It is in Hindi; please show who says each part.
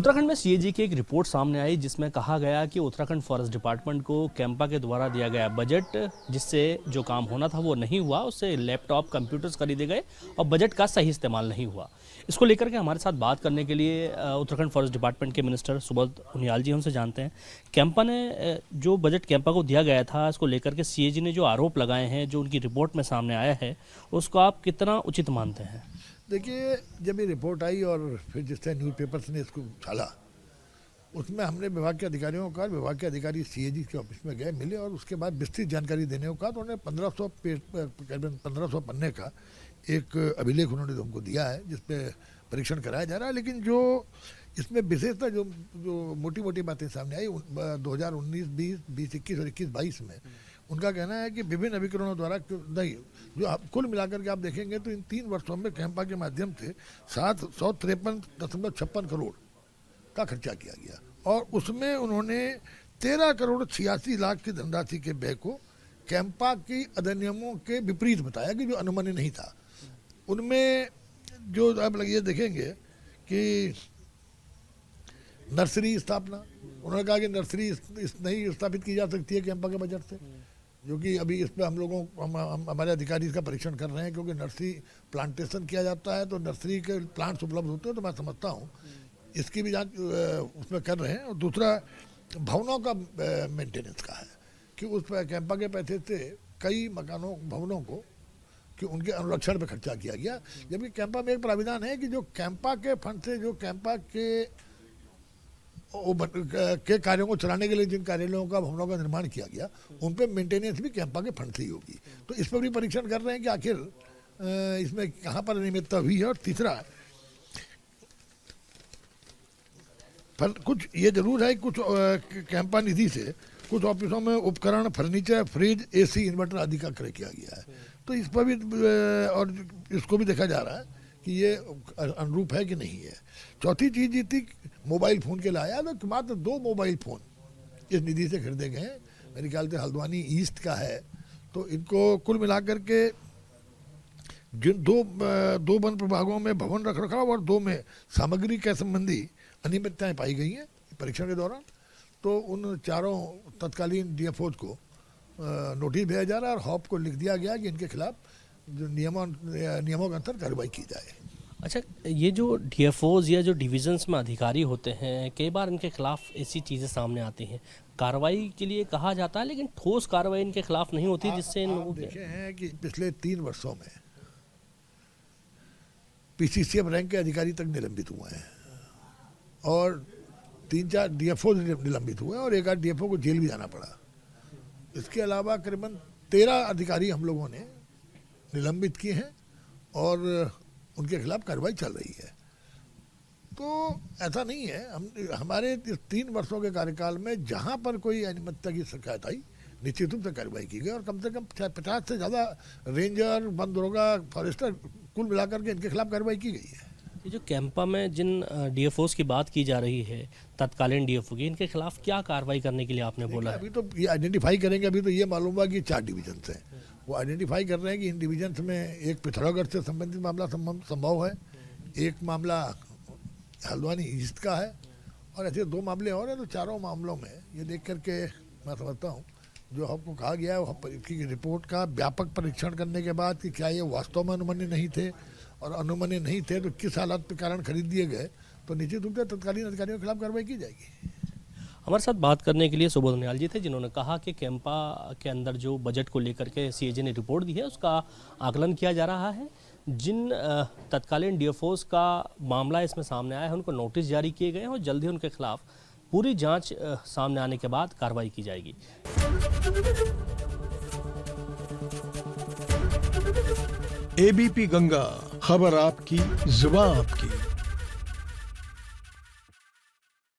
Speaker 1: उत्तराखंड में सीएजी की एक रिपोर्ट सामने आई जिसमें कहा गया कि उत्तराखंड फॉरेस्ट डिपार्टमेंट को कैंपा के द्वारा दिया गया बजट जिससे जो काम होना था वो नहीं हुआ, उससे लैपटॉप कंप्यूटर्स खरीदे गए और बजट का सही इस्तेमाल नहीं हुआ। इसको लेकर के हमारे साथ बात करने के लिए उत्तराखंड फॉरेस्ट डिपार्टमेंट के मिनिस्टर सुबोध उनियाल जी हमसे जानते हैं। कैंपा ने जो बजट कैंपा को दिया गया था, इसको लेकर के सीएजी ने जो आरोप लगाए हैं, जो उनकी रिपोर्ट में सामने आया है, उसको आप कितना उचित मानते हैं?
Speaker 2: देखिए, जब ये रिपोर्ट आई और फिर जिस तरह न्यूज़पेपर्स ने इसको छाला, उसमें हमने विभाग के अधिकारियों को कहा, विभाग के अधिकारी सीएजी के ऑफिस में गए, मिले और उसके बाद विस्तृत जानकारी देने को कहा। तो उन्होंने 1500 पन्ने का एक अभिलेख उन्होंने हमको दिया है जिस पे परीक्षण कराया जा रहा है। लेकिन जो इसमें विशेषता जो मोटी मोटी बातें सामने आई 2019, 20, 21 और 21-22 में, उनका कहना है कि विभिन्न अभिकरणों द्वारा नहीं, जो आप कुल मिलाकर के आप देखेंगे तो इन 3 वर्षों में कैंपा के माध्यम से 753.56 करोड़ का खर्चा किया गया और उसमें उन्होंने 13 करोड़ 86 लाख की धनराशि के व्यय को कैंपा की अधिनियमों के विपरीत बताया कि जो अनुमानित नहीं था। उनमें जो आप ये देखेंगे कि नर्सरी स्थापना, उन्होंने कहा कि नर्सरी नहीं स्थापित की जा सकती है कैंपा के बजट से, जो कि अभी इस पर हमारे अधिकारी इसका परीक्षण कर रहे हैं, क्योंकि नर्सरी प्लांटेशन किया जाता है तो नर्सरी के प्लांट्स उपलब्ध होते हैं। तो मैं समझता हूँ इसकी भी जांच उसमें कर रहे हैं। और दूसरा भवनों का मेंटेनेंस का है कि उस कैंपा के पैसे से कई भवनों को कि उनके अनुरक्षण पे खर्चा किया गया, जबकि कैंपा में एक प्राविधान है कि जो कैंपा के फंड से जो कैंपा के कार्यों को चलाने के लिए जिन कार्यालयों का भवनों का निर्माण किया गया, उन पे मेंटेनेंस भी कैंपा के फंड से ही होगी। तो इस पर भी परीक्षण कर रहे हैं कि आखिर इसमें कहाँ पर अनियमितता हुई है। और तीसरा, कुछ ये जरूर है, कुछ कैंपा निधि से कुछ ऑफिसों में उपकरण, फर्नीचर, फ्रिज, एसी, इन्वर्टर आदि का क्रय किया गया है। तो इस पर भी और इसको भी देखा जा रहा है कि ये अनुरूप है कि नहीं है। चौथी चीज ये थी, मोबाइल फ़ोन के लाया तो मात्र 2 मोबाइल फ़ोन इस निधि से खरीदे गए हैं। मेरे ख्याल से हल्द्वानी ईस्ट का है। तो इनको कुल मिलाकर के जिन दो वन प्रभागों में भवन रखरखाव और 2 में सामग्री के संबंधी अनियमितताएं पाई गई हैं परीक्षण के दौरान, तो उन 4 तत्कालीन डीएफओज को नोटिस भेजा जा रहा है और हॉप को लिख दिया गया कि इनके खिलाफ जो नियमों के अंतर कार्रवाई की जाए।
Speaker 1: अच्छा, ये जो डीएफओज या जो डिविजन्स में अधिकारी होते हैं, कई बार इनके खिलाफ ऐसी चीज़ें सामने आती हैं, कार्रवाई के लिए कहा जाता है लेकिन ठोस कार्रवाई इनके खिलाफ नहीं होती, जिससे इन लोगों
Speaker 2: देखे हैं कि पिछले 3 वर्षों में पीसीसीएफ रैंक के अधिकारी तक निलंबित हुए हैं और 3-4 डीएफओ निलंबित हुए और 1 आध डीएफओ को जेल भी जाना पड़ा। इसके अलावा करीबन 13 अधिकारी हम लोगों ने निलंबित किए हैं और उनके खिलाफ कार्रवाई चल रही है। तो ऐसा नहीं है, हमारे 3 वर्षों के कार्यकाल में जहां पर कोई अनियमितता की शिकायत आई, निश्चित रूप से कार्रवाई की गई और कम से कम 50 से ज़्यादा रेंजर, वन दरोगा, फॉरेस्टर कुल मिलाकर के इनके खिलाफ कार्रवाई की गई है।
Speaker 1: ये जो कैंपा में जिन डीएफओज की बात की जा रही है, तत्कालीन डीएफओ की, इनके खिलाफ क्या कार्रवाई करने के लिए आपने बोला है?
Speaker 2: अभी तो ये आइडेंटिफाई करेंगे। अभी तो ये मालूम हुआ कि 4 डिवीजन हैं, वो आइडेंटिफाई कर रहे हैं कि इन डिवीजन्स में एक पिथौरागढ़ से संबंधित मामला संभव है, एक मामला हल्द्वानी ईस्ट का है और ऐसे 2 मामले और हैं। तो 4 मामलों में ये देख करके मैं समझता हूँ जो हमको कहा गया है की रिपोर्ट का व्यापक परीक्षण करने के बाद कि क्या ये वास्तव में अनुमानित नहीं थे और अनुमानित नहीं थे तो किस हालत के कारण खरीद दिए गए, तो निश्चित रूप से तत्कालीन अधिकारियों के खिलाफ कार्रवाई की जाएगी।
Speaker 1: हमारे साथ बात करने के लिए सुबोध उनियाल जी थे, जिन्होंने कहा कि कैंपा के अंदर जो बजट को लेकर के सीएजी ने रिपोर्ट दी है, उसका आकलन किया जा रहा है। जिन तत्कालीन डीएफओज का मामला इसमें सामने आया है, उनको नोटिस जारी किए गए हैं और जल्द ही उनके खिलाफ पूरी जांच सामने आने के बाद कार्रवाई की जाएगी।
Speaker 3: एबीपी गंगा, खबर आपकी, जुबान आपकी।